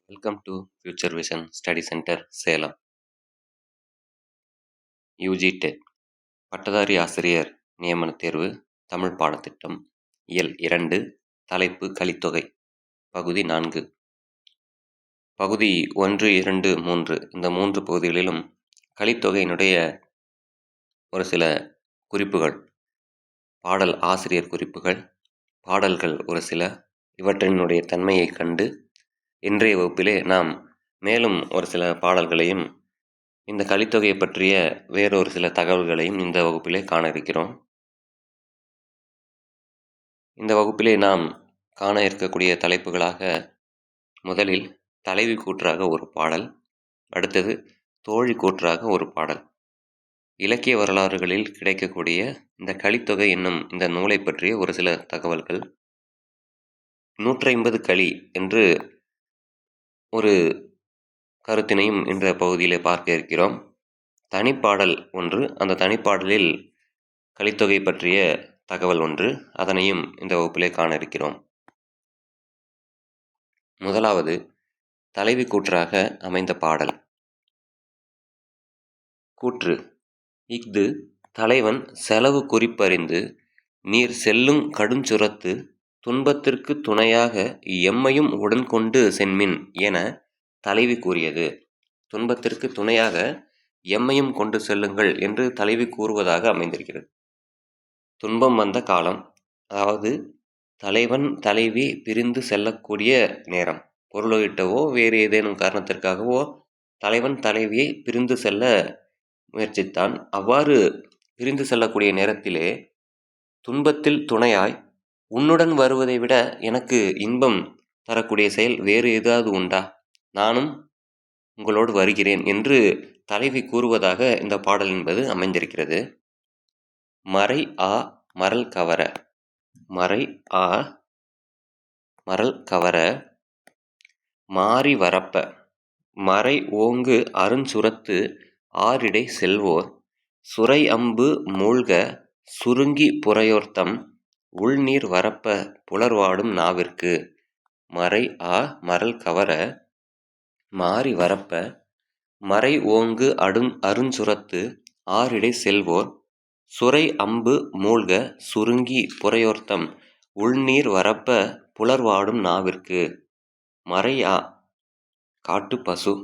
Welcome to future vision study centre Salem. UG dead பட்டதாரி ஆசிரியர் நியமன தேர்வு தமிழ் பாடத்திட்டம் இயல் 2 தலைப்பு கலித்தொகை பகுதி 4. பகுதி 1, 2, 3 இந்த 3 பகுதிகளிலும் கலித்தொகையினுடைய ஒரு சில குறிப்புகள், பாடல் ஆசிரியர் குறிப்புகள், பாடல்கள் ஒரு சில, இவற்றினுடைய தன்மையை கண்டு இன்றைய வகுப்பிலே நாம் மேலும் ஒரு சில பாடல்களையும் இந்த கலித்தொகையை பற்றிய வேறொரு சில தகவல்களையும் இந்த வகுப்பிலே காண இருக்கிறோம். இந்த வகுப்பிலே நாம் காண இருக்கக்கூடிய தலைப்புகளாக முதலில் தலைவி கூற்றாக ஒரு பாடல், அடுத்தது தோழி கூற்றாக ஒரு பாடல். இலக்கிய வரலாறுகளில் கிடைக்கக்கூடிய இந்த கலித்தொகை என்னும் இந்த நூலை பற்றிய ஒரு சில தகவல்கள், 150 களி என்று ஒரு கருத்தினையும் இந்த பகுதியிலே பார்க்க இருக்கிறோம். தனிப்பாடல் ஒன்று, அந்த தனிப்பாடலில் கலித்தொகை பற்றிய தகவல் ஒன்று, அதனையும் இந்த வகுப்பிலே காண இருக்கிறோம். முதலாவது தலைவி கூற்றாக அமைந்த பாடல். கூற்று: இஃது தலைவன் செலவு குறிப்பறிந்து நீர் செல்லுங் கடுஞ்சுரத்து துன்பத்திற்கு துணையாக எம்மையும் உடன்கொண்டு சென்மின் என தலைவி கூறியது. துன்பத்திற்கு துணையாக எம்மையும் கொண்டு செல்லுங்கள் என்று தலைவி கூறுவதாக அமைந்திருக்கிறது. துன்பம் வந்த காலம், அதாவது தலைவன் தலைவி பிரிந்து செல்லக்கூடிய நேரம், பொருளீட்டவோ வேறு ஏதேனும் காரணத்திற்காகவோ தலைவன் தலைவியை பிரிந்து செல்ல முயற்சித்தான். அவ்வாறு பிரிந்து செல்லக்கூடிய நேரத்திலே துன்பத்தில் துணையாய் உன்னுடன் வருவதை விட எனக்கு இன்பம் தரக்கூடிய செயல் வேறு ஏதாவது உண்டா? நானும் உங்களோடு வருகிறேன் என்று தலைவி கூறுவதாக இந்த பாடல் என்பது அமைந்திருக்கிறது. மறை ஆ மரல் கவர, மறை ஆ மரல் கவர மாறி வரப்ப, மறை ஓங்கு அருஞ்சுரத்து ஆரிடை செல்வோர் சுரை அம்பு மூழ்க சுருங்கி புரையோர்த்தம் உள்நீர் வரப்ப புலர்வாடும் நாவிற்கு. மறை ஆ மரல் கவர மாறி வரப்ப, மறை ஓங்கு அருஞ்சுரத்து ஆரிடை செல்வோர் சுரை அம்பு மூழ்க சுருங்கி புரையோர்த்தம் உள்நீர் வரப்ப புலர்வாடும் நாவிற்கு. மறையா காட்டு பசு,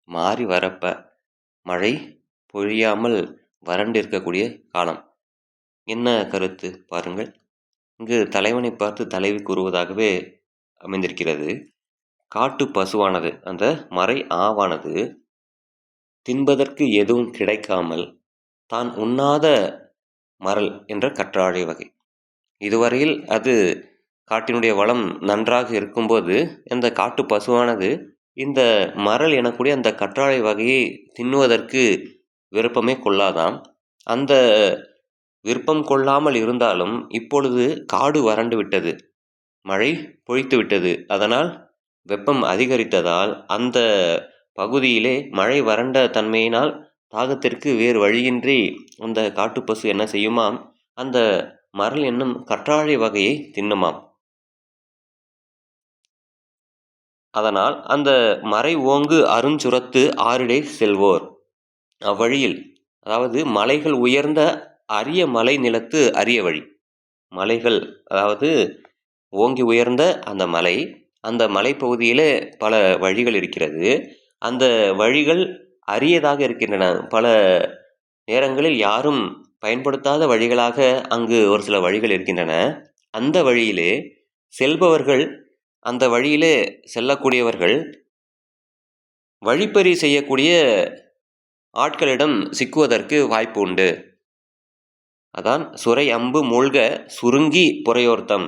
மாறி வரப்ப மழை பொழியாமல் வறண்டு இருக்கக்கூடிய காலம். என்ன கருத்து பாருங்கள். இங்கு தலைவனை பார்த்து தலைவி கூறுவதாகவே அமைந்திருக்கிறது. காட்டு பசுவானது, அந்த மறை ஆவானது தின்பதற்கு எதுவும் கிடைக்காமல் தான் உண்ணாத மரல் என்ற கற்றாழை வகை. இதுவரையில் அது காட்டினுடைய வளம் நன்றாக இருக்கும்போது இந்த காட்டு பசுவானது இந்த மரல் எனக்கூடிய அந்த கற்றாழை வகையை தின்னுவதற்கு விருப்பமே கொள்ளாதாம். அந்த விருப்பம் கொள்ளாமல் இருந்தாலும் இப்பொழுது காடு வறண்டு விட்டது, மழை பொழித்து விட்டது. அதனால் வெப்பம் அதிகரித்ததால் அந்த பகுதியிலே மழை வறண்ட தன்மையினால் தாகத்திற்கு வேறு வழியின்றி அந்த காட்டுப்பசு என்ன செய்யுமாம், அந்த மரல் என்னும் கற்றாழை வகையை தின்னுமாம். அதனால் அந்த மறை ஓங்கு அருஞ்சுரத்து ஆரிடை செல்வோர், அவ்வழியில், அதாவது மலைகள் உயர்ந்த அரிய மலை நிலத்து அரிய வழி, மலைகள் அதாவது ஓங்கி உயர்ந்த அந்த மலை, அந்த மலைப்பகுதியிலே பல வழிகள் இருக்கிறது. அந்த வழிகள் அரியதாக இருக்கின்றன. பல நேரங்களில் யாரும் பயன்படுத்தாத வழிகளாக அங்கு ஒரு சில வழிகள் இருக்கின்றன. அந்த வழியிலே செல்பவர்கள், அந்த வழியிலே செல்லக்கூடியவர்கள் வழிப்பறி செய்யக்கூடிய ஆட்களிடம் சிக்குவதற்கு வாய்ப்பு உண்டு. அதான் சுரை அம்பு மூழ்க சுருங்கி புரையோர்த்தம்.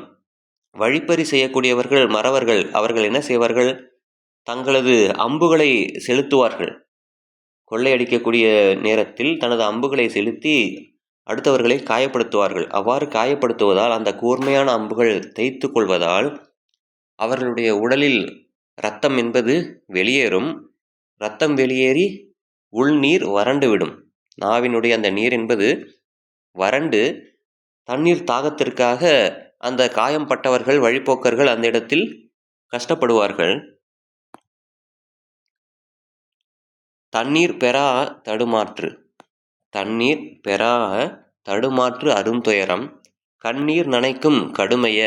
வழிப்பறி செய்யக்கூடியவர்கள் மறவர்கள், அவர்கள் என்ன செய்வார்கள், தங்களது அம்புகளை செலுத்துவார்கள். கொள்ளையடிக்கக்கூடிய நேரத்தில் தனது அம்புகளை செலுத்தி அடுத்தவர்களை காயப்படுத்துவார்கள். அவ்வாறு காயப்படுத்துவதால் அந்த கூர்மையான அம்புகள் தேய்த்து கொள்வதால் அவர்களுடைய உடலில் இரத்தம் என்பது வெளியேறும். இரத்தம் வெளியேறி உள்நீர் வறண்டுவிடும். நாவினுடைய அந்த நீர் என்பது வறண்டு தண்ணீர் தாகத்திற்காக அந்த காயம் பட்டவர்கள், வழிப்போக்கர்கள் அந்த இடத்தில் கஷ்டப்படுவார்கள். தண்ணீர் பெறா தடுமாற்று. தண்ணீர் பெறா தடுமாற்று அருந்துயரம் கண்ணீர் நனைக்கும் கடுமைய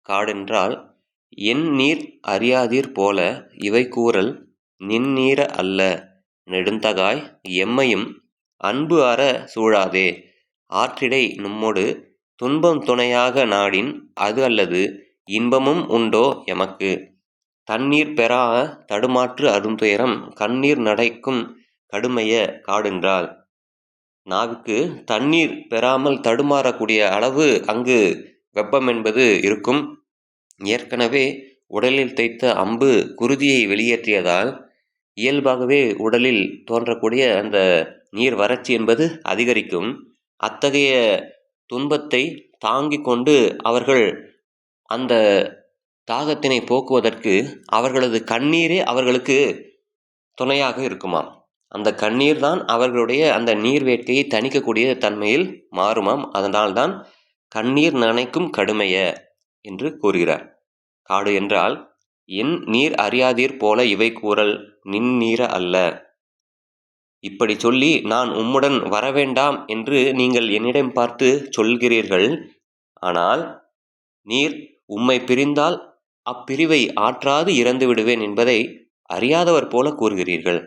காடென்றால் என் நீர் அறியாதீர் போல இவை கூறல் நின்னீர அல்ல நெடுந்தகாய் எம்மையும் அன்பு அற சூழாதே ஆற்றிடை நும்மொடு துன்பம் துணையாக நாடின் அது அல்லது இன்பமும் உண்டோ எமக்கு. தண்ணீர் பெறா தடுமாற்று அருந்துயரம் கண்ணீர் நடைக்கும் கடுமைய காடென்றால், நாவுக்கு தண்ணீர் பெறாமல் தடுமாறக்கூடிய அளவு அங்கு வெப்பம் என்பது இருக்கும். ஏற்கனவே உடலில் தைத்த அம்பு குருதியை வெளியேற்றியதால் இயல்பாகவே உடலில் தோன்றக்கூடிய அந்த நீர் வறட்சி என்பது அதிகரிக்கும். அத்தகைய துன்பத்தை தாங்கிக் கொண்டு அவர்கள் அந்த தாகத்தினை போக்குவதற்கு அவர்களது கண்ணீரே அவர்களுக்கு துணையாக இருக்குமாம். அந்த கண்ணீர் தான் அவர்களுடைய அந்த நீர் வேட்கையை தணிக்கக்கூடிய தன்மையில் மாறுமாம். அதனால்தான் கண்ணீர் நனைக்கும் கடுமைய என்று கூறுகிறார். காடு என்றால் என் நீர் அறியாதீர் போல இவை கூறல் நின்னீர அல்ல. இப்படி சொல்லி நான் உம்முடன் வரவேண்டாம் என்று நீங்கள் என்னிடம் பார்த்து சொல்கிறீர்கள். ஆனால் நீர் உம்மை பிரிந்தால் அப்பிரிவை ஆற்றாது இறந்து விடுவேன் என்பதை அறியாதவர் போல கூறுகிறீர்கள்.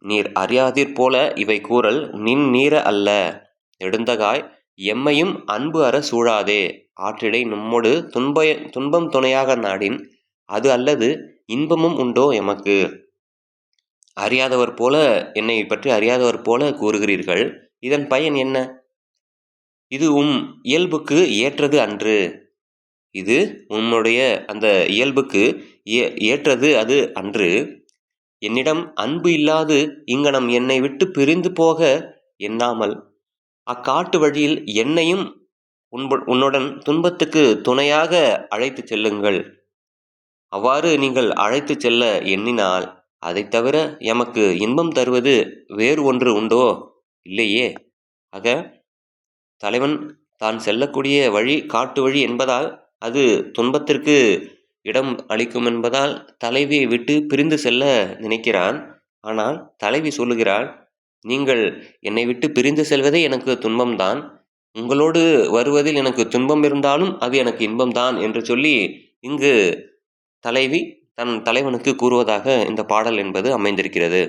நீர் அறியாதீர் போல இவை கூறல் நின் நீர அல்ல நெடுந்தகாய் எம்மையும் அன்பு அற சூழாதே ஆற்றிடை நும்மொடு துன்பம் துணையாக நாடின் அது அல்லது இன்பமும் உண்டோ எமக்கு. அறியாதவர் போல என்னை பற்றி அறியாதவர் போல கூறுகிறீர்கள். இதன் பயன் என்ன? இது உம் இயல்புக்கு ஏற்றது அன்று. இது உன்னுடைய அந்த இயல்புக்கு ஏற்றது அது அன்று. என்னிடம் அன்பு இல்லாது இங்கனம் என்னை விட்டு பிரிந்து போக எண்ணாமல் அக்காட்டு வழியில் என்னையும் உன்னுடன் துன்பத்துக்கு துணையாக அழைத்து செல்லுங்கள். அவ்வாறு நீங்கள் அழைத்து செல்ல எண்ணினால் அதை தவிர எமக்கு இன்பம் தருவது வேறு ஒன்று உண்டோ? இல்லையே. ஆக தலைவன் தான் செல்லக்கூடிய வழி காட்டு வழி என்பதால் அது துன்பத்திற்கு இடம் அளிக்கும் என்பதால் தலைவியை விட்டு பிரிந்து செல்ல நினைக்கிறான். ஆனால் தலைவி சொல்லுகிறாள், நீங்கள் என்னை விட்டு பிரிந்து செல்வதே எனக்கு துன்பம்தான். உங்களோடு வருவதில் எனக்கு துன்பம் இருந்தாலும் அது எனக்கு இன்பம்தான் என்று சொல்லி இங்கு தலைவி தன் தலைவனுக்கு கூறுவதாக இந்த பாடல் என்பது அமைந்திருக்கிறது.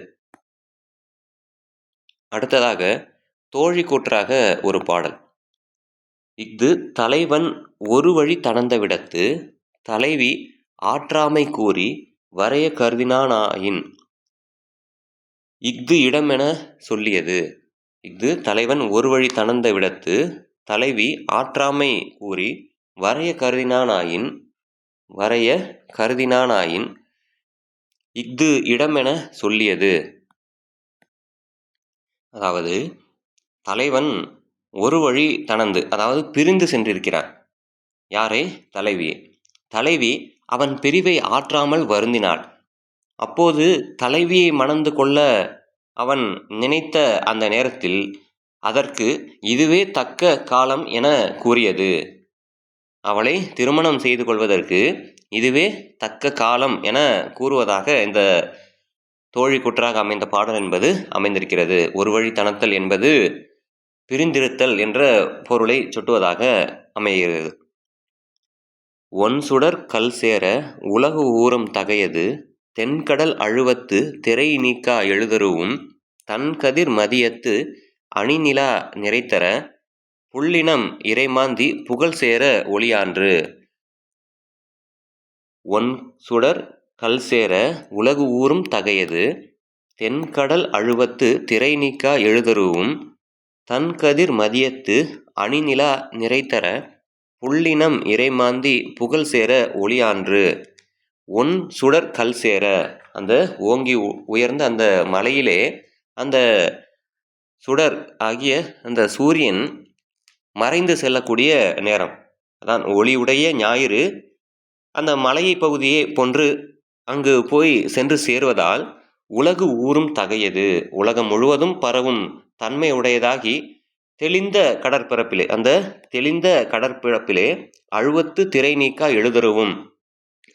அடுத்ததாக தோழி கூற்றாக ஒரு பாடல். இஃது தலைவன் ஒரு வழி தணந்த விடத்து தலைவி ஆற்றாமை கூறி வரைய கருதினானாயின். இஃது இடமென சொல்லியது. இஃது தலைவன் ஒரு வழி தணந்த விடத்து தலைவி ஆற்றாமை கூறி வரைய கருதினானாயின் இஃது இடமென சொல்லியது. அதாவது தலைவன் ஒரு வழி தணந்து, அதாவது பிரிந்து சென்றிருக்கிறான். யாரே? தலைவியே. தலைவி அவன் பிரிவை ஆற்றாமல் வருந்தினாள். அப்போது தலைவியை மணந்து கொள்ள அவன் நினைத்த அந்த நேரத்தில் அதற்கு இதுவே தக்க காலம் என கூறியது. அவளை திருமணம் செய்து கொள்வதற்கு இதுவே தக்க காலம் என கூறுவதாக இந்த தோழி கூற்றாக அமைந்த பாடல் என்பது அமைந்திருக்கிறது. ஒரு வழி தணத்தல் என்பது பிரிந்திருத்தல் என்ற பொருளை சுட்டுவதாக அமைகிறது. ஒன் சுடர் கல் சேர உலகு ஊறும் தகையது தென்கடல் அழுவத்து திரை நீக்கா எழுதருவும் தன்கதிர் மதியத்து அணிநிலா நிறைத்தர புள்ளினம் இறைமாந்தி புகழ் சேர ஒளியான்று. ஒன் சுடர் கல் சேர உலகு ஊறும் தகையது தென்கடல் அழுவத்து திரை நீக்கா எழுதருவும் தன்கதிர் மதியத்து அணிநிலா நிறைத்தர புள்ளினம் இறைமாந்தி புகழ் சேர ஒளியான்று. ஒன் சுடர் கல் சேர, அந்த ஓங்கி உயர்ந்த அந்த மலையிலே அந்த சுடர் ஆகிய அந்த சூரியன் மறைந்து செல்லக்கூடிய நேரம், அதான் ஒளியுடைய ஞாயிறு அந்த மலையை பகுதியை போன்று அங்கு போய் சென்று சேருவதால் உலகு ஊறும் தகையது, உலகம் முழுவதும் பரவும் தன்மை உடையதாகி தெளிந்த கடற்பரப்பிலே, அந்த தெளிந்த கடற்பரப்பிலே அழுவத்து திரை நீக்கா எழுதருவும்,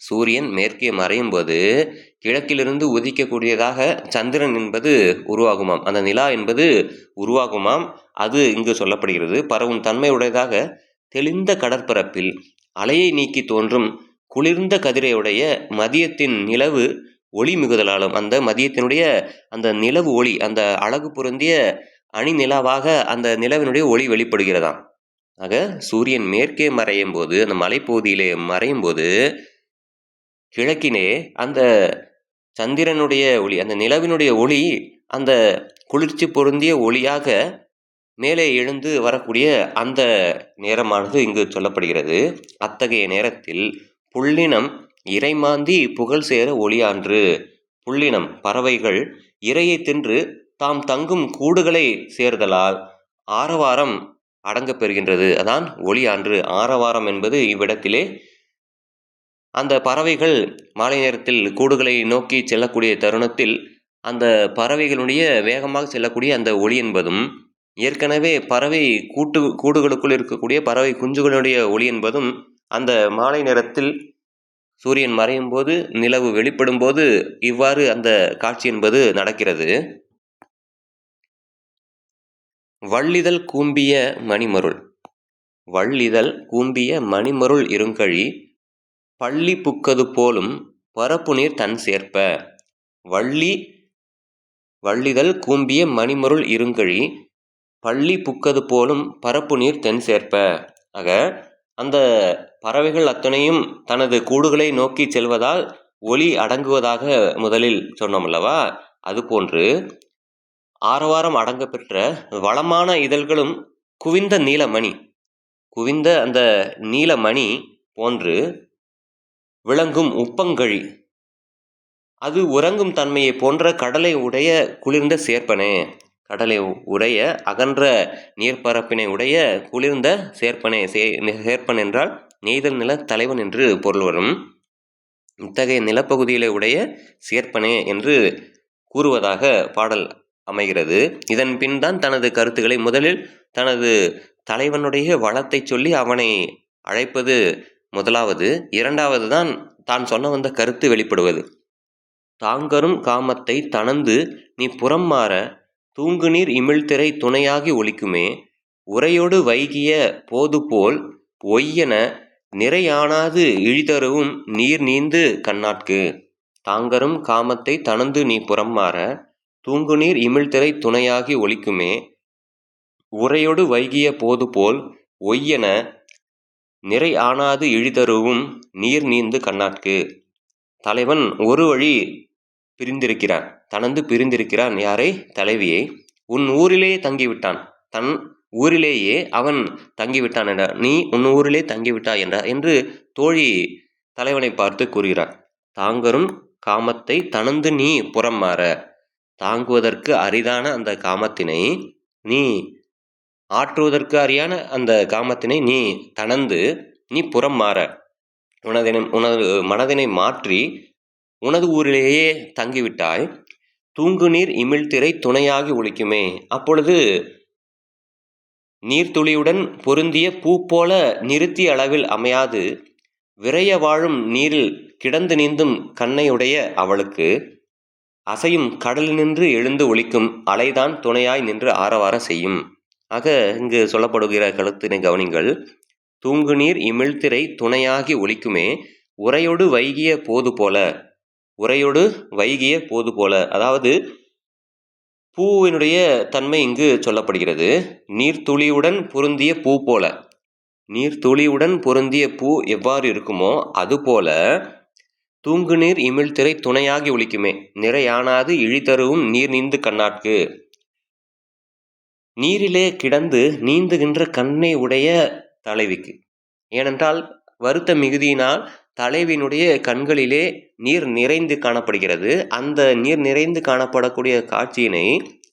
சூரியன் மேற்கே மறையும் போது கிழக்கிலிருந்து உதிக்கக்கூடியதாக சந்திரன் என்பது உருவாகுமாம். அந்த நிலா என்பது உருவாகுமாம். அது இங்கு சொல்லப்படுகிறது. பரவும் தன்மை உடையதாக தெளிந்த கடற்பரப்பில் அலையை நீக்கி தோன்றும் குளிர்ந்த கதிரையுடைய மதியத்தின் நிலவு ஒளி மிகுதலாலும், அந்த மதியத்தினுடைய அந்த நிலவு ஒளி, அந்த அழகு பொருந்திய அணி நிலாவாக அந்த நிலவினுடைய ஒளி வெளிப்படுகிறதாம். ஆக சூரியன் மேற்கே மறையும் போது, அந்த மலைப்பகுதியிலே மறையும் போது கிழக்கினே அந்த சந்திரனுடைய ஒளி, அந்த நிலவினுடைய ஒளி அந்த குளிர்ச்சி பொருந்திய ஒளியாக மேலே எழுந்து வரக்கூடிய அந்த நேரமானது இங்கு சொல்லப்படுகிறது. அத்தகைய நேரத்தில் புள்ளினம் இறைமாந்தி புகழ் சேர ஒளியான்று. புள்ளினம் பறவைகள் இரையை தின்று தாம் தங்கும் கூடுகளை சேர்தலால் ஆரவாரம் அடங்கப் பெறுகின்றது. அதான் ஒளியான்று. ஆரவாரம் என்பது இவ்விடத்திலே அந்த பறவைகள் மாலை நேரத்தில் கூடுகளை நோக்கி செல்லக்கூடிய தருணத்தில் அந்த பறவைகளுடைய வேகமாக செல்லக்கூடிய அந்த ஒளி என்பதும், ஏற்கனவே பறவை கூடுகளுக்குள் இருக்கக்கூடிய பறவை குஞ்சுகளுடைய ஒளி என்பதும் அந்த மாலை நேரத்தில் சூரியன் மறையும் போது நிலவு வெளிப்படும் போது இவ்வாறு அந்த காட்சி என்பது நடக்கிறது. வள்ளிதழ் கூம்பிய மணிமருள். வள்ளிதழ் கூம்பிய மணிமருள் இருங்கழி பள்ளி புக்கது போலும் பரப்புநீர் தன் சேர்ப்ப. வள்ளிதழ் கூம்பிய மணிமருள் இருங்கழி பள்ளி புக்கது போலும் பரப்புநீர் தென் சேர்ப்ப. ஆக அந்த பறவைகள் அத்தனையும் தனது கூடுகளை நோக்கி செல்வதால் ஒளி அடங்குவதாக முதலில் சொன்னோம் அல்லவா? அதுபோன்று ஆரவாரம் அடங்க பெற்ற வளமான இதழ்களும் குவிந்த நீலமணி, குவிந்த அந்த நீலமணி போன்று விளங்கும் உப்பங்கழி, அது உறங்கும் தன்மையை போன்ற கடலை உடைய குளிர்ந்த சேர்ப்பனே. கடலை உடைய அகன்ற நீர்ப்பரப்பினை உடைய குளிர்ந்த சேர்ப்பனே. சேர்ப்பன் என்றால் நெய்தல் நில தலைவன் என்று பொருள் வரும். இத்தகைய நிலப்பகுதியிலே உடைய சேர்ப்பனே என்று கூறுவதாக பாடல் அமைகிறது. இதன் பின் தான் தனது கருத்துக்களை முதலில் தனது தலைவனுடைய வளத்தை சொல்லி அவனை அழைப்பது முதலாவது. இரண்டாவது தான் தான் சொன்ன வந்த கருத்து வெளிப்படுவது. தாங்கரும் காமத்தை தனந்து நீ புறம் மாற தூங்குநீர் இமிழ்திரை துணையாகி ஒலிக்குமே உரையோடு வைகிய போதுபோல் ஒய்யென நிறையானாது இழிதருவும் நீர் நீந்து கண்ணாட்கு. தாங்கரும் காமத்தை தனந்து நீ புறம் மாற தூங்குநீர் இமிழ்திரை துணையாகி ஒலிக்குமே உரையோடு வைகிய போதுபோல் ஒய்யென நிறை ஆனாது இழிதருவும் நீர் நீந்து கண்ணாட்கு. தலைவன் ஒரு வழி பிரிந்திருக்கிறான், தனந்து பிரிந்திருக்கிறான். யாரை? தலைவியை. உன் ஊரிலே தங்கிவிட்டான், தன் ஊரிலேயே அவன் தங்கிவிட்டான் என்றார். நீ உன் ஊரிலே தங்கிவிட்டாய் என்றார் என்று தோழி தலைவனை பார்த்து கூறுகிறார். தாங்கரும் காமத்தை தனந்து நீ புறம் மாற. தாங்குவதற்கு அரிதான அந்த காமத்தினை நீ ஆற்றுவதற்கு அறியான அந்த காமத்தினை நீ தனந்து நீ புறம் மாற, உனது மனதினை மாற்றி உனது ஊரிலேயே தங்கிவிட்டாய். தூங்குநீர் இமிழ்திரை துணையாகி ஒலிக்குமே. அப்பொழுது நீர்த்துளியுடன் பொருந்திய பூ போல நிறுத்தி அளவில் அமையாது விரைய வாழும் நீரில் கிடந்து நீந்தும் கண்ணையுடைய அவளுக்கு அசையும் கடலினின்று எழுந்து ஒலிக்கும் அலைதான் துணையாய் நின்று ஆரவார செய்யும். ஆக இங்கு சொல்லப்படுகிற கருத்தினை கவனிங்கள். தூங்குநீர் இமிழ்திரை துணையாகி ஒலிக்குமே உரையோடு வைகிய போது போல. உரையோடு வைகிய போது போல, அதாவது பூவினுடைய தன்மை இங்கு சொல்லப்படுகிறது. நீர்த்துளியுடன் பொருந்திய பூ போல. நீர்த்துளியுடன் பொருந்திய பூ எவ்வாறு இருக்குமோ அதுபோல தூங்குநீர் இமிழ்திரை துணையாகி ஒலிக்குமே நிறையானாது இழிதருவும் நீர் நீந்து கண்ணாட்கு. நீரிலே கிடந்து நீந்துகின்ற கண்ணை உடைய தலைவிக்கு. ஏனென்றால் வருத்த மிகுதியினால் தலைவியினுடைய கண்களிலே நீர் நிறைந்து காணப்படுகிறது. அந்த நீர் நிறைந்து காணப்படக்கூடிய காட்சியினை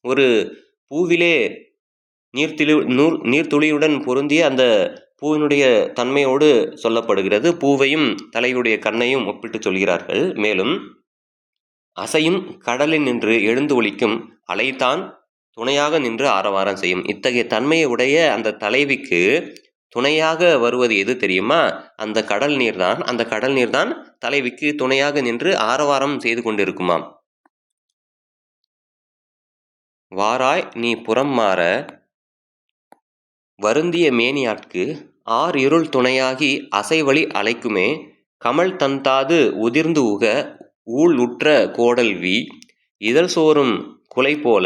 ஒரு பூவிலே நீர்த்துளியுடன் பொருந்திய அந்த பூவினுடைய தன்மையோடு சொல்லப்படுகிறது. பூவையும் தலையுடைய கண்ணையும் ஒப்பிட்டு சொல்கிறார்கள். மேலும் அசையும் கடலில் நின்று எழுந்து ஒலிக்கும் அலைதான் துணையாக நின்று ஆரவாரம் செய்யும். இத்தகைய தன்மையை உடைய அந்த தலைவிக்கு துணையாக வருவது எது தெரியுமா? அந்த கடல் நீர்தான். அந்த கடல் நீர்தான் தலைவிக்கு துணையாக நின்று ஆரவாரம் செய்து கொண்டிருக்குமாம். வாராய் நீ புறம் மாற வருந்திய மேனியாட்கு இருள் துணையாகி அசைவழி அலைக்குமே கமல் தந்தாது உதிர்ந்து உக ஊழ் உற்ற கோடல்வி இதழ் சோறும் குலைபோல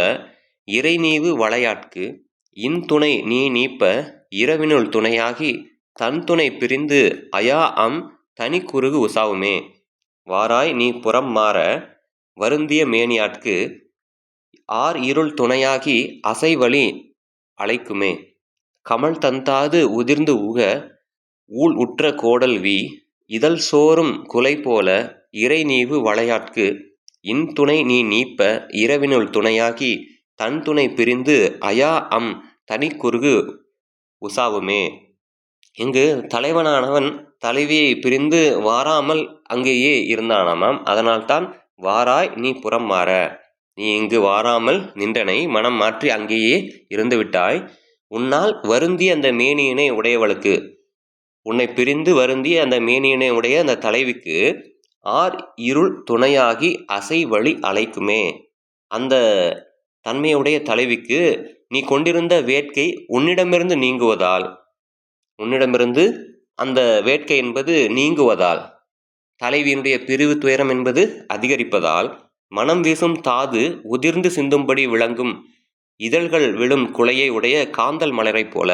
இறைநீவு வளையாட்கு இன்துணை நீ நீப்ப இரவினுள் துணையாகி தன்துணை பிரிந்து அயாஅம் தனிக்குறுகு உசாவுமே. வாராய் நீ புறம் மாற வருந்திய மேனியாட்கு இருள் துணையாகி அசைவழி அலைக்குமே கமல் தந்தாது உதிர்ந்து உக ஊழ் உற்ற கோடல்வி இதழ் சோறும் குலைபோல இறைநீவு வளையாட்கு இன்துணை நீ நீப்ப இரவினுள் துணையாகி தன்துணை பிரிந்து அயாஅம் தனிக்குறுகு உசாவுமே. இங்கு தலைவனானவன் தலைவியை பிரிந்து வாராமல் அங்கேயே இருந்தானாமாம். அதனால்தான் வாராய் நீ புறம் மாற, நீ இங்கு வாராமல் நின்றனை, மனம் மாற்றி அங்கேயே இருந்து விட்டாய். உன்னால் வருந்திய அந்த மேனியினை உடையவளுக்கு, உன்னை பிரிந்து வருந்திய அந்த மேனியினை உடைய அந்த தலைவிக்கு இருள் துணையாகி அசை வழி அலைக்குமே. அந்த தன்மையுடைய தலைவிக்கு நீ கொண்டிருந்த வேட்கை உன்னிடமிருந்து நீங்குவதால், உன்னிடமிருந்து அந்த வேட்கை என்பது நீங்குவதால், தலைவியினுடைய பிரிவு துயரம் என்பது அதிகரிப்பதால், மனம் வீசும் தாது உதிர்ந்து சிந்தும்படி விளங்கும் இதழ்கள் விழும் குலையை உடைய காந்தல் மலரை போல,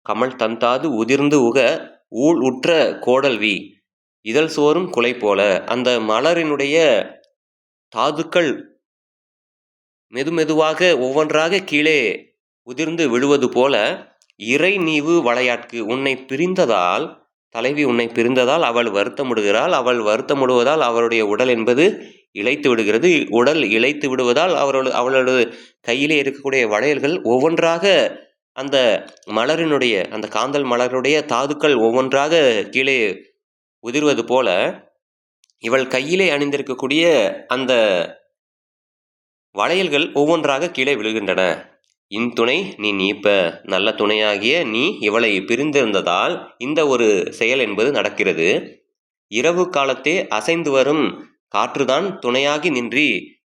கமல் தந்தாது உதிர்ந்து உக ஊழ் உற்ற கோடல்வி இதழ் சோறும் குலை போல, அந்த மலரினுடைய தாதுக்கள் மெதுமெதுவாக ஒவ்வொன்றாக கீழே உதிர்ந்து விழுவது போல இறை நீவு வளையாட்கு உன்னை பிரிந்ததால், தலைவி உன்னை பிரிந்ததால் அவள் வருத்தமுடுகிறாள். அவள் வருத்தமுடுவதால் அவளுடைய உடல் என்பது இழைத்து விடுகிறது. உடல் இழைத்து விடுவதால் அவளோட கையிலே இருக்கக்கூடிய வளையல்கள் ஒவ்வொன்றாக அந்த மலரினுடைய, அந்த காந்தல் மலருடைய தாதுக்கள் ஒவ்வொன்றாக கீழே உதிர்வது போல இவள் கையிலே அணிந்திருக்கக்கூடிய அந்த வளையல்கள் ஒவ்வொன்றாக கீழே விழுகின்றன. இன்துணை நீ நீப்ப, நல்ல துணையாகிய நீ இவளை பிரிந்திருந்ததால் இந்த ஒரு செயல் என்பது நடக்கிறது. இரவு காலத்தே அசைந்து வரும் காற்றுதான் துணையாகி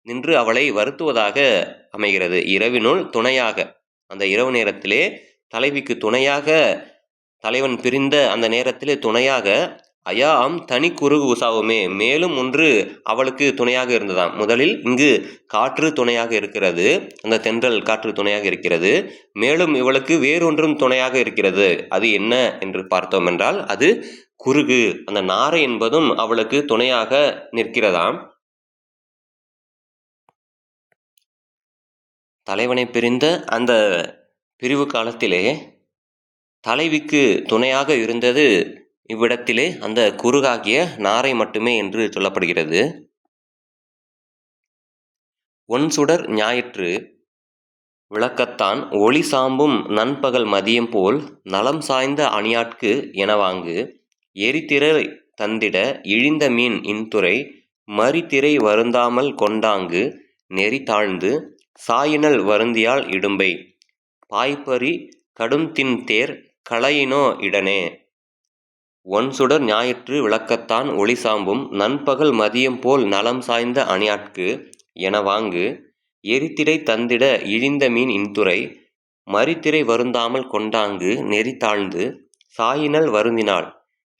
நின்று அவளை வருத்துவதாக அமைகிறது. இரவினுள் துணையாக, அந்த இரவு நேரத்திலே தலைவிக்கு துணையாக, தலைவன் பிரிந்த அந்த நேரத்திலே துணையாக அயாம் தனி குறுகு உசாவுமே, மேலும் ஒன்று அவளுக்கு துணையாக இருந்ததாம். முதலில் இங்கு காற்று துணையாக இருக்கிறது, அந்த தென்றல் காற்று துணையாக இருக்கிறது. மேலும் இவளுக்கு வேறொன்றும் துணையாக இருக்கிறது. அது என்ன என்று பார்த்தோம் என்றால் அது குறுகு, அந்த நாரை என்பதும் அவளுக்கு துணையாக நிற்கிறதாம். தலைவனை பிரிந்த அந்த பிரிவு காலத்திலே தலைவிக்கு துணையாக இருந்தது இவ்விடத்திலே அந்த குறுகாகிய நாரை மட்டுமே என்று சொல்லப்படுகிறது. ஒன்சுடர் ஞாயிற்று விளக்கத்தான் ஒளி சாம்பும் நண்பகல் மதியம் போல் நலம் சாய்ந்த அணியாட்கு எனவாங்கு எரித்திரை தந்திட இழிந்த மீன் இன்துறை மரித்திரை வருந்தாமல் கொண்டாங்கு நெறி தாழ்ந்து சாயினல் வருந்தியால் இடும்பை பாய்பறி கடும்தின் தேர் களையினோ இடனே. ஒன்சுடர் ஞாயிற்று விளக்கத்தான் ஒளி சாம்பும் நண்பகல் மதியம் போல் நலம் சாய்ந்த அணியாட்கு எனவாங்கு எரித்திரை தந்திட இழிந்த மீன் இன்துறை மரித்திரை வருந்தாமல் கொண்டாங்கு நெறி தாழ்ந்து சாயினல் வருந்தினாள்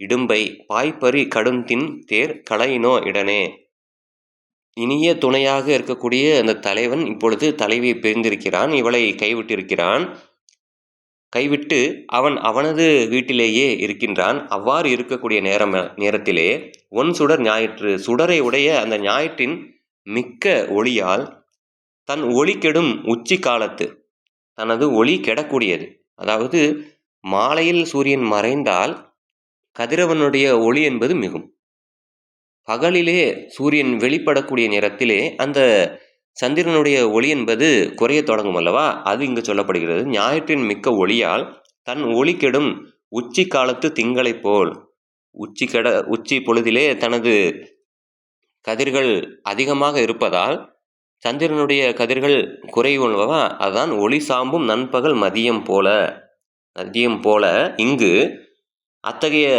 இடும்பை பாய்பறி கடும்தின் தேர் களையினோ இடனே. இனிய துணையாக இருக்கக்கூடிய அந்த தலைவன் இப்பொழுது தலைவியை பிரிந்திருக்கிறான், இவளை கைவிட்டிருக்கிறான். கைவிட்டு அவனது வீட்டிலேயே இருக்கின்றான். அவ்வாறு இருக்கக்கூடிய நேரத்திலே ஒன்சுடர் ஞாயிற்று, சுடரை உடைய அந்த ஞாயிற்றின் மிக்க ஒளியால் தன் ஒளி கெடும் உச்சி காலத்து, தனது ஒளி கெடக்கூடியது, அதாவது மாலையில் சூரியன் மறைந்தால் கதிரவனுடைய ஒளி என்பது மிகும். பகலிலே சூரியன் வெளிப்படக்கூடிய நேரத்திலே அந்த சந்திரனுடைய ஒளி என்பது குறைய தொடங்கும் அல்லவா, அது இங்கு சொல்லப்படுகிறது. ஞாயிற்றின் மிக்க ஒளியால் தன் ஒளி கெடும் உச்சி காலத்து திங்களை போல், உச்சி பொழுதிலே தனது கதிர்கள் அதிகமாக இருப்பதால் சந்திரனுடைய கதிர்கள் குறைவு அல்லவா, அதுதான் ஒளி சாம்பும் நண்பகல் மதியம் போல. நதியம் போல இங்கு அத்தகைய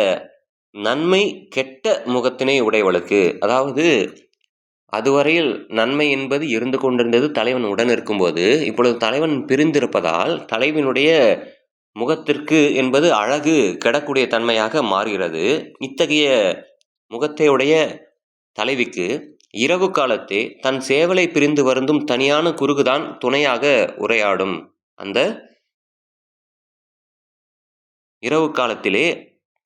நன்மை கெட்ட முகத்தினை உடையவளுக்கு, அதாவது அதுவரையில் நன்மை என்பது இருந்து கொண்டிருந்தது தலைவன் உடன் இருக்கும்போது, இப்பொழுது தலைவன் பிரிந்திருப்பதால் தலைவனுடைய முகத்திற்கு என்பது அழகு கெடக்கூடிய தன்மையாக மாறுகிறது. இத்தகைய முகத்தையுடைய தலைவிக்கு இரவு காலத்தே தன் சேவலை பிரிந்து வருந்தும் தனியான குருகுதான் துணையாக உரையாடும். அந்த இரவு காலத்திலே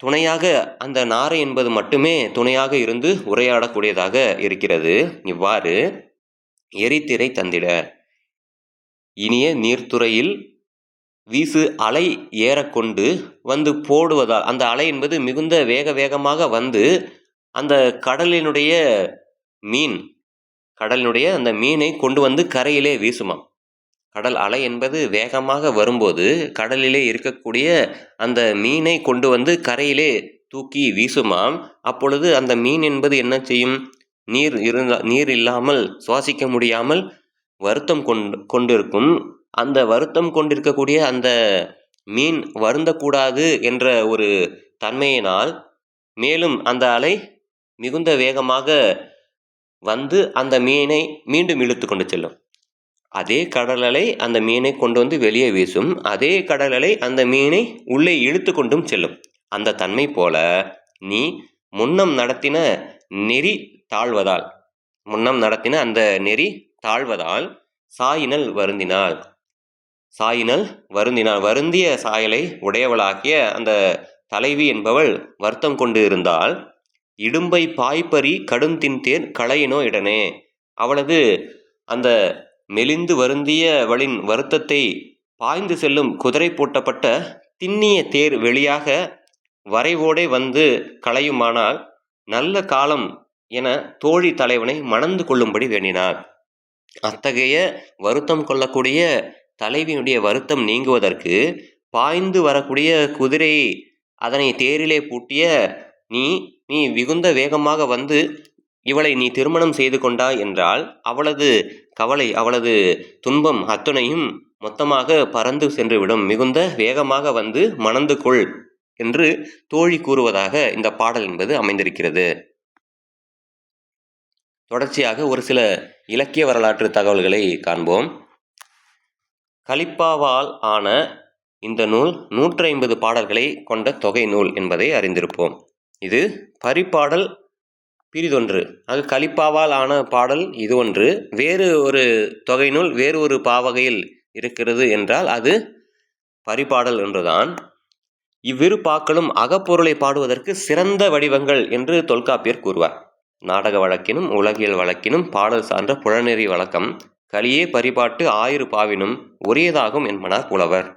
துணையாக அந்த நாரை என்பது மட்டுமே துணையாக இருந்து உரையாடக்கூடியதாக இருக்கிறது. இவ்வாறு எரித்திரை தந்திட இனிய நீர்த்துறையில் வீசு அலை ஏறக்கொண்டு வந்து போடுவதால், அந்த அலை என்பது மிகுந்த வேகமாக வந்து அந்த கடலினுடைய அந்த மீனை கொண்டு வந்து கரையிலே வீசுமாம். கடல் அலை என்பது வேகமாக வரும்போது கடலிலே இருக்கக்கூடிய அந்த மீனை கொண்டு வந்து கரையிலே தூக்கி வீசுமாம். அப்பொழுது அந்த மீன் என்பது என்ன செய்யும்? நீர் இல்லாமல் சுவாசிக்க முடியாமல் வருத்தம் கொண்டிருக்கும். அந்த வருத்தம் கொண்டிருக்கக்கூடிய அந்த மீன் வருந்தக்கூடாது என்ற ஒரு தன்மையினால் மேலும் அந்த அலை மிகுந்த வேகமாக வந்து அந்த மீனை மீண்டும் இழுத்து கொண்டு செல்லும். அதே கடல் அலை அந்த மீனை கொண்டு வந்து வெளியே வீசும். அதே கடல் அலை அந்த மீனை உள்ளே இழுத்து கொண்டும் செல்லும். அந்த தன்மை போல நீ முன்னம் நடத்தின நெறி தாழ்வதால் சாயினல் வருந்தினாள். வருந்திய சாயலை உடையவளாகிய அந்த தலைவி என்பவள் வருத்தம் கொண்டு இருந்தால், இடும்பை பாய்பறி கடுந்தின்தேர் களையினோ இடனே, அவளது அந்த மெலிந்து வருந்தியவளின் வருத்தத்தை பாய்ந்து செல்லும் குதிரை பூட்டப்பட்ட திண்ணிய தேர் வெளியாக வரைவோடே வந்து களையுமானால் நல்ல காலம் என தோழி தலைவனை மணந்து கொள்ளும்படி வேண்டினார். அத்தகைய வருத்தம் கொள்ளக்கூடிய தலைவியினுடைய வருத்தம் நீங்குவதற்கு பாய்ந்து வரக்கூடிய குதிரை அதனை தேரிலே பூட்டிய நீ மிகுந்த வேகமாக வந்து இவளை நீ திருமணம் செய்து கொண்டாய் என்றால் அவளது கவலை, அவளது துன்பம் அத்துணையும் மொத்தமாக பறந்து சென்றுவிடும். மிகுந்த வேகமாக வந்து மணந்து கொள் என்று தோழி கூறுவதாக இந்த பாடல் என்பது அமைந்திருக்கிறது. தொடர்ச்சியாக ஒரு சில இலக்கிய வரலாற்று தகவல்களை காண்போம். கலிப்பாவால் ஆன இந்த நூல் 150 பாடல்களை கொண்ட தொகை நூல் என்பதை அறிந்திருப்போம். இது பரிபாடல் பிரிதொன்று. அது கலிப்பாவால் ஆன பாடல் இது ஒன்று. வேறு ஒரு தொகை நூல் வேறு ஒரு பாவகையில் இருக்கிறது என்றால் அது பரிபாடல் என்றுதான். இவ்விரு பாக்களும் அகப்பொருளை பாடுவதற்கு சிறந்த வடிவங்கள் என்று தொல்காப்பியர் கூறுவார். நாடக வழக்கினும் உலகியல் வழக்கினும் பாடல் சார்ந்த புலனெறி வழக்கம் கலியே பரிபாட்டு ஆயிரு பாவினும் உரியதாகும் என்பனார் புலவர்.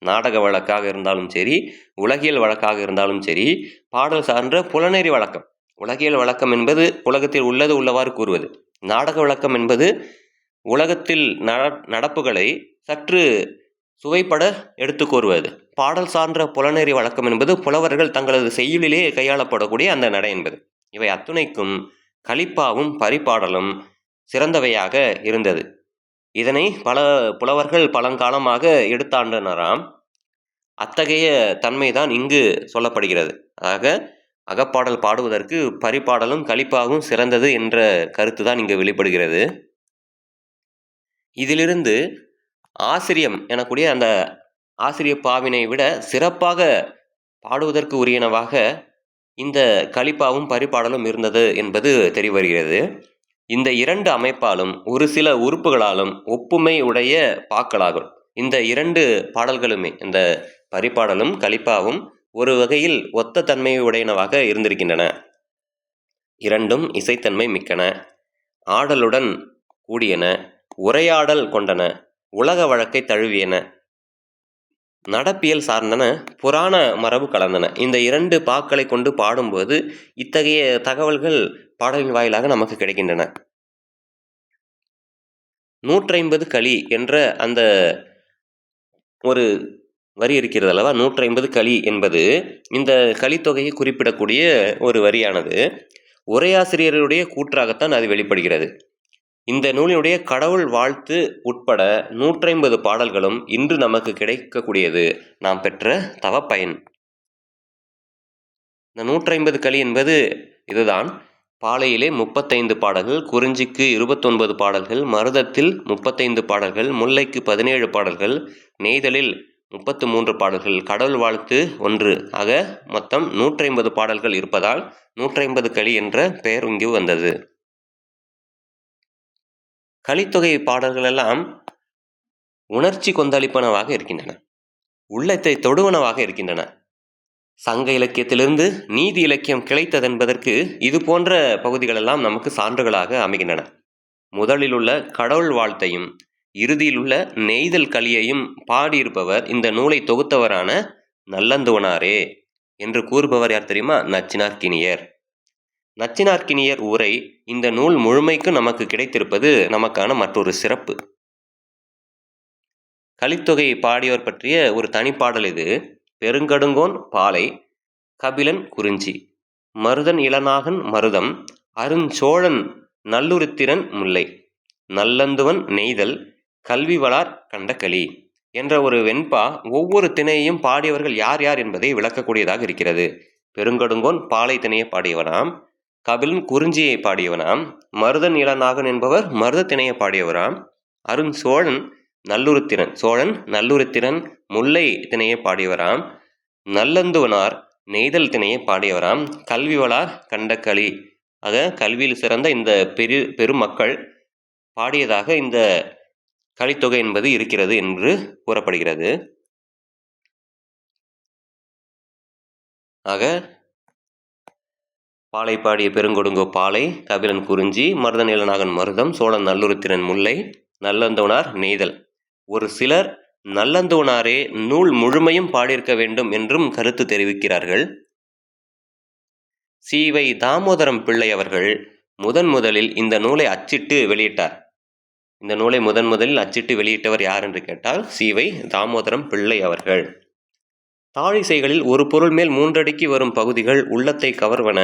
நாடக வழக்காக இருந்தாலும் சரி, உலகியல் வழக்காக இருந்தாலும் சரி, பாடல் சார்ந்த புலனெறி வழக்கம். உலகியல் வழக்கம் என்பது உலகத்தில் உள்ளது உள்ளவாறு கூறுவது. நாடக வழக்கம் என்பது உலகத்தில் நடப்புகளை சற்று சுவைப்பட எடுத்து கூறுவது. பாடல் சார்ந்த புலனெறி வழக்கம் என்பது புலவர்கள் தங்களது செய்யுளிலே கையாளப்படக்கூடிய அந்த நடை என்பது. இவை அத்துணைக்கும் கலிப்பாவும் பரிபாடலும் சிறந்தவையாக இருந்தது. இதனை பல புலவர்கள் பழங்காலமாக எடுத்தாண்டனராம். அத்தகைய தன்மைதான் இங்கு சொல்லப்படுகிறது. ஆக அகப்பாடல் பாடுவதற்கு பரிபாடலும் கலிப்பாவும் சிறந்தது என்ற கருத்து தான் இங்கு வெளிப்படுகிறது. இதிலிருந்து ஆசிரியம் எனக்கூடிய அந்த ஆசிரிய பாவினை விட சிறப்பாக பாடுவதற்கு உரியனவாக இந்த கலிப்பாவும் பரிபாடலும் இருந்தது என்பது தெரியவருகிறது. இந்த இரண்டு அமைப்பாலும் ஒரு சில உறுப்புகளாலும் ஒப்புமை உடைய பாக்களாகும். இந்த இரண்டு பாடல்களுமே, இந்த பரிபாடலும் கலிப்பாவும் ஒரு வகையில் ஒத்த தன்மை உடையனவாக இருந்திருக்கின்றன. இரண்டும் இசைத்தன்மை மிக்கன, ஆடலுடன் கூடியன, உரையாடல் கொண்டன, உலக வழக்கை தழுவியன, நடப்பியல் சார்ந்தன, புராண மரபு கலந்தன. இந்த இரண்டு பாக்களை கொண்டு பாடும்போது இத்தகைய தகவல்கள் பாடலின் வாயிலாக நமக்கு கிடைக்கின்றன. 150 களி என்ற அந்த ஒரு வரி இருக்கிறது அல்லவா? 150 களி என்பது இந்த களித்தொகையை குறிப்பிடக்கூடிய ஒரு வரியானது உரையாசிரியருடைய கூற்றாகத்தான் அது வெளிப்படுகிறது. இந்த நூலினுடைய கடவுள் வாழ்த்து உட்பட 150 பாடல்களும் இன்று நமக்கு கிடைக்கக்கூடியது நாம் பெற்ற தவப்பயன். இந்த 150 களி என்பது இதுதான். பாலையிலே 35 பாடல்கள், குறிஞ்சிக்கு 29 பாடல்கள், மருதத்தில் 35 பாடல்கள், முல்லைக்கு 17 பாடல்கள், நெய்தலில் 33 பாடல்கள், கடவுள் வாழ்த்து 1 ஆக மொத்தம் 150 பாடல்கள் இருப்பதால் 150 களி என்ற பெயர் இங்கு வந்தது. கலித்தொகை பாடல்கள் எல்லாம் உணர்ச்சி கொந்தளிப்பனவாக இருக்கின்றன, உள்ளத்தை தொடுவனவாக இருக்கின்றன. சங்க இலக்கியத்திலிருந்து நீதி இலக்கியம் கிளைத்ததென்பதற்கு இது போன்ற பகுதிகளெல்லாம் நமக்கு சான்றுகளாக அமைகின்றன. முதலில் உள்ள கடவுள் வாழ்த்தையும் இறுதியில் உள்ள நெய்தல் களியையும் பாடியிருப்பவர் இந்த நூலை தொகுத்தவரான நல்லந்துவனாரே என்று கூறுபவர் யார் தெரியுமா? நச்சினார்க்கினியர். நச்சினார்க்கினியர் உரை இந்த நூல் முழுமைக்கு நமக்கு கிடைத்திருப்பது நமக்கான மற்றொரு சிறப்பு. கலித்தொகை பாடியவர் பற்றிய ஒரு தனிப்பாடல் இது. பெருங்கடுங்கோன் பாலை, கபிலன் குறிஞ்சி, மருதன் இளநாகன் மருதம், அருஞ்சோழன் நல்லுருத்திரன் முல்லை, நல்லந்துவன் நெய்தல், கல்வி வளார் கண்டகளி என்ற ஒரு வெண்பா ஒவ்வொரு திணையையும் பாடியவர்கள் யார் யார் என்பதை விளக்கக்கூடியதாக இருக்கிறது. பெருங்கடுங்கோன் பாலை திணையை பாடியவனாம், கபிலன் குறிஞ்சியை பாடியவனாம், மருதன் இளநாகன் என்பவர் மருத திணையை பாடியவராம், அருஞ்சோழன் நல்லுருத்திரன் சோழன் நல்லுருத்திரன் முல்லை திணையை பாடியவராம், நல்லந்துவனார் நெய்தல் திணையை பாடியவராம், கல்வி வளார் கண்டகளி ஆக கல்வியில் சிறந்த இந்த பெருமக்கள் பாடியதாக இந்த கலித்தொகை என்பது இருக்கிறது என்று கூறப்படுகிறது. ஆக பாலை பாடிய பெருங்கொடுங்கோ பாலை, கபிலன் குறிஞ்சி, மருதன் இளநாகன் மருதம், சோழன் நல்லுருத்திரன் முல்லை, நல்லந்துவனார் நெய்தல். ஒரு சிலர் நல்லந்துவனாரே நூல் முழுமையும் பாடியிருக்க வேண்டும் என்றும் கருத்து தெரிவிக்கிறார்கள். சீவை தாமோதரம் பிள்ளை அவர்கள் முதலில் இந்த நூலை அச்சிட்டு வெளியிட்டார். இந்த நூலை முதலில் அச்சிட்டு வெளியிட்டவர் யார் என்று கேட்டால் சீவை தாமோதரம் பிள்ளை அவர்கள். தாழிசைகளில் ஒரு பொருள் மேல் 3 அடிக்கு வரும் பகுதிகள் உள்ளத்தை கவர்வன,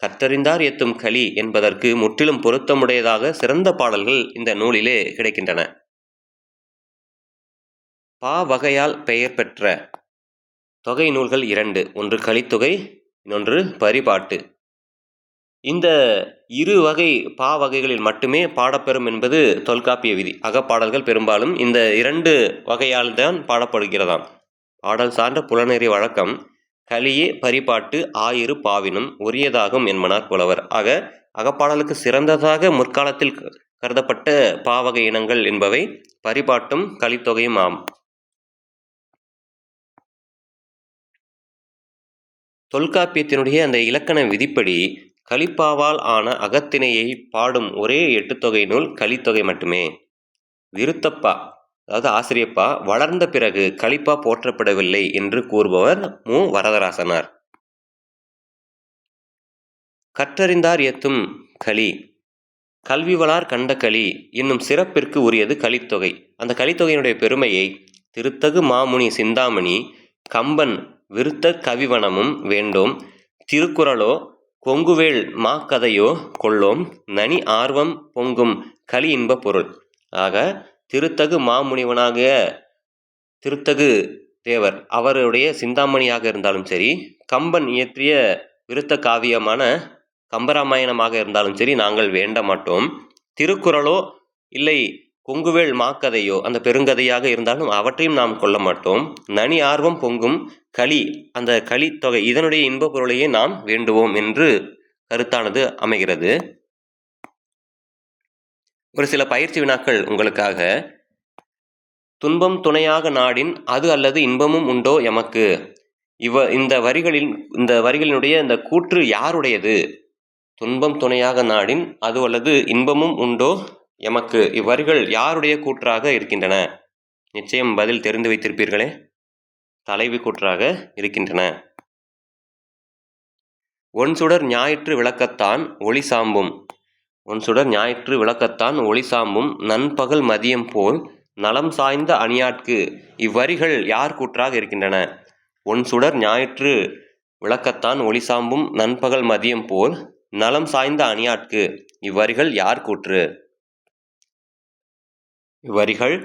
கற்றறிந்தார் எத்தும் களி என்பதற்கு முற்றிலும் பொருத்தமுடையதாக சிறந்த பாடல்கள் இந்த நூலிலே கிடைக்கின்றன. பா வகையால் பெயர் பெற்ற தொகை நூல்கள் 2, ஒன்று கலித்தொகை, இன்னொன்று பரிபாட்டு. இந்த இரு வகை பா வகைகளில் மட்டுமே பாடப்பெறும் என்பது தொல்காப்பிய விதி. அகப்பாடல்கள் பெரும்பாலும் இந்த 2 வகையால் தான் பாடப்படுகிறதாம். பாடல் சார்ந்த புலனெறி வழக்கம் கலியே பரிபாட்டு ஆயிரு பாவினும் உரியதாகும் என்பனார் புலவர். ஆக அகப்பாடலுக்கு சிறந்ததாக முற்காலத்தில் கருதப்பட்ட பாவகை இனங்கள் என்பவை பரிபாட்டும் கலித்தொகையும் ஆம். தொல்காப்பியத்தினுடைய அந்த இலக்கண விதிப்படி கலிப்பாவால் ஆன அகத்திணையை பாடும் ஒரே 8 தொகை நூல் கலித்தொகை மட்டுமே. விருத்தப்பா அதாவது ஆசிரியப்பா வளர்ந்த பிறகு கலிப்பா போற்றப்படவில்லை என்று கூறுபவர் மு. வரதராசனார். கற்றறிந்தார் ஏத்தும் களி, கல்வி வளார் கண்டகளி என்னும் சிறப்பிற்கு உரியது கலித்தொகை. அந்த கலித்தொகையினுடைய பெருமையை திருத்தகு மாமுனி சிந்தாமணி, கம்பன் விருத்த கவிவனமும் வேண்டோம், திருக்குறளோ கொங்குவேள் மாக்கதையோ கொள்ளோம், நனி ஆர்வம் பொங்கும் களி இன்ப பொருள். ஆக திருத்தகு மாமுனிவனாகிய திருத்தகு தேவர் அவருடைய சிந்தாமணியாக இருந்தாலும் சரி, கம்பன் இயற்றிய விருத்த காவியமான கம்பராமாயணமாக இருந்தாலும் சரி நாங்கள் வேண்ட மாட்டோம். திருக்குறளோ இல்லை கொங்குவேள் மாக்கதையோ அந்த பெருங்கதையாக இருந்தாலும் அவற்றையும் நாம் கொள்ள மாட்டோம். நனி ஆர்வம் பொங்கும் களி அந்த களித்தொகை இதனுடைய இன்ப பொருளையே நாம் வேண்டுவோம் என்று கருத்தானது அமைகிறது. ஒரு சில பயிற்சி வினாக்கள் உங்களுக்காக. துன்பம் துணையாக நாடின் அது அல்லது இன்பமும் உண்டோ எமக்கு. இந்த வரிகளினுடைய இந்த கூற்று யாருடையது? துன்பம் துணையாக நாடின் அது அல்லது இன்பமும் உண்டோ எமக்கு. இவ்வரிகள் யாருடைய கூற்றாக இருக்கின்றன? நிச்சயம் பதில் தெரிந்து வைத்திருப்பீர்களே. தலைவி கூற்றாக இருக்கின்றன. ஒன்சுடர் ஞாயிற்று விளக்கத்தான் ஒளி சாம்பும், ஒன்சுடர் ஞாயிற்று விளக்கத்தான் ஒளி சாம்பும் நண்பகல் மதியம் போல் நலம் சாய்ந்த அணியாட்கு. இவ்வரிகள் யார் கூற்றாக இருக்கின்றன? ஒன்சுடர் ஞாயிற்று விளக்கத்தான் ஒளி சாம்பும் நண்பகல் மதியம் போல் நலம் சாய்ந்த அணியாட்கு. இவ்வரிகள் யார் கூற்று? இவ்வரிகள்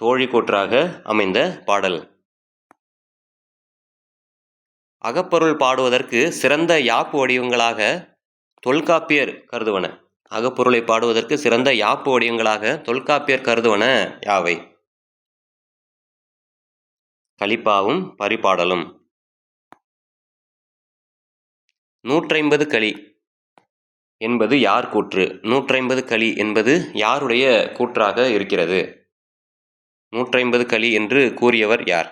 தோழிக்கூற்றாக அமைந்த பாடல். அகப்பொருள் பாடுவதற்கு சிறந்த யாப்பு வடிவங்களாக தொல்காப்பியர் கருதுவன. அகப்பொருளை பாடுவதற்கு சிறந்த யாப்பு வடிவங்களாக தொல்காப்பியர் கருதுவன யாவை? கலிப்பாவும் பரிபாடலும். 150 களி என்பது யார் கூற்று? 150 களி என்பது யாருடைய கூற்றாக இருக்கிறது? 150 களி என்று கூறியவர் யார்?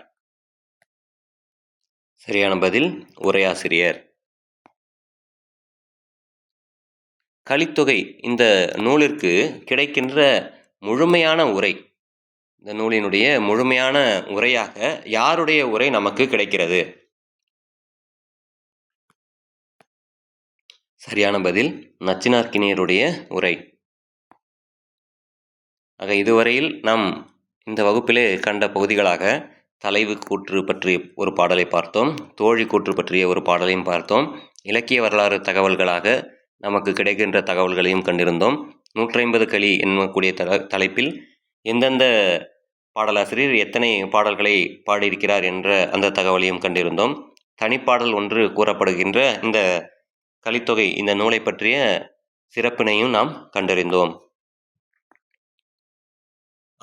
சரியான பதில் உரையாசிரியர். கலித்தொகை இந்த நூலிற்கு கிடைக்கின்ற முழுமையான உரை, இந்த நூலினுடைய முழுமையான உரையாக யாருடைய உரை நமக்கு கிடைக்கிறது? சரியான பதில் நச்சினார்க்கினியருடைய உரை. ஆக இதுவரையில் நாம் இந்த வகுப்பிலே கண்ட பகுதிகளாக தலைவு கூற்று பற்றிய ஒரு பாடலை பார்த்தோம், தோழி கூற்று பற்றிய ஒரு பாடலையும் பார்த்தோம், இலக்கிய வரலாறு தகவல்களாக நமக்கு கிடைக்கின்ற தகவல்களையும் கண்டிருந்தோம். 150 களி என்னக்கூடிய தலைப்பில் எந்தெந்த பாடலாசிரியர் எத்தனை பாடல்களை பாடியிருக்கிறார் என்ற அந்த தகவலையும் கண்டிருந்தோம். தனிப்பாடல் ஒன்று கூறப்படுகின்ற இந்த கலித்தொகை இந்த நூலை பற்றிய சிறப்பினையும் நாம் கண்டறிந்தோம்.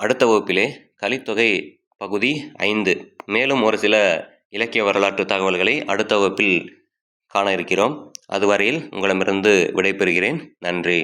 அடுத்த வகுப்பிலே கலித்தொகை பகுதி 5 மேலும் ஒரு சில இலக்கிய வரலாற்று தகவல்களை அடுத்த வகுப்பில் காண இருக்கிறோம். அதுவரையில் உங்களிடமிருந்து விடைபெறுகிறேன். நன்றி.